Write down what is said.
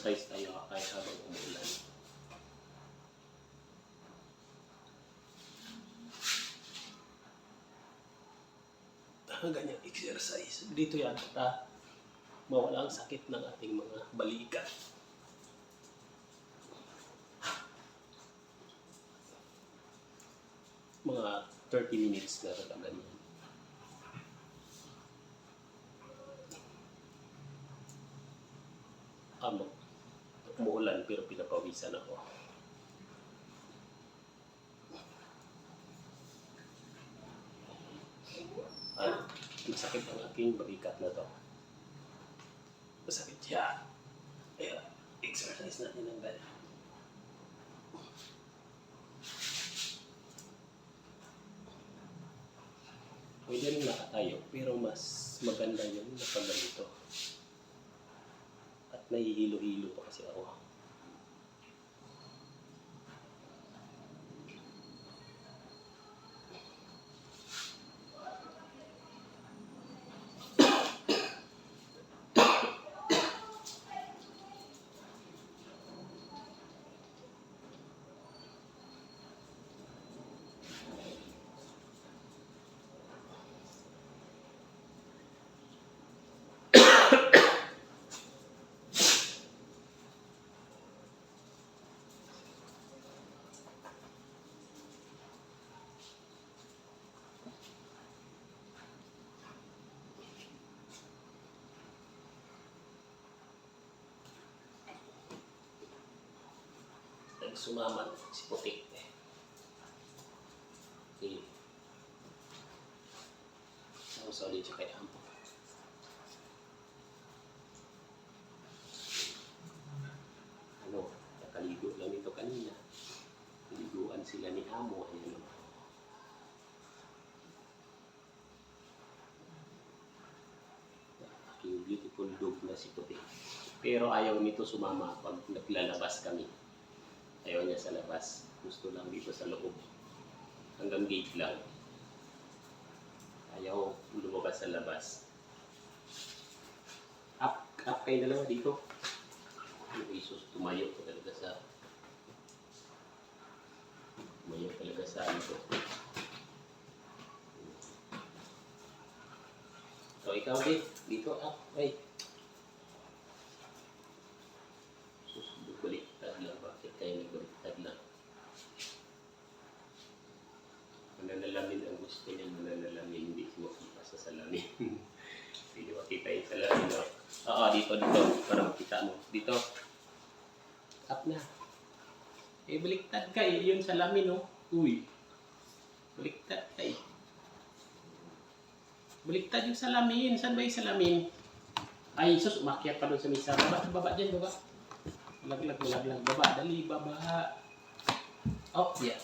mag-exercise tayo kahit habang umuulan. Ganyang exercise. Dito yan para mawala ang sakit ng ating mga balikat. Mga 30 minutes na rin ganyan. Umuulan pero pinapawisan ako. Masakit ang aking balikat na to. Masakit siya. Kaya exercise natin ng ganyan. Pwede rin nakatayo, pero mas maganda yung nakaganito. At nahihilo-hilo pa kasi ako. Sumaman si puti. Okay. Sausaw din siya kay Amo. Nakaligo lang ito kanina. Naliguan sila ni Amo. Ayan naman. Aking beautiful dog na si puti. Pero ayaw nito sumama pag naglalabas kami. Ayaw niya sa labas. Gusto lang dito sa loob. Hanggang gate lang. Ayaw lumabas sa labas. Up kayo dalawa dito. Yung isos, tumayo ko talaga sa... Tumayo talaga sa ano ko. So, ikaw din. Dito, up. Ay. Baliktad lang. Bakit kayo nagbaliktad lang? Mananalamin ang gusto niya. Mananalamin. Hindi makita sa salamin. Hindi makita yung salamin. No? Oo, dito. Para makita mo. Dito. Up na. Eh, baliktad ka eh. Yun salamin, no? Uy. Baliktad ka eh. Baliktad yung salamin. Saan ba yung salamin? Ay, sus, umakyat pa doon sa misa. Baba dyan, baba. Laglag. Baba, dali, baba. Oh, yeah.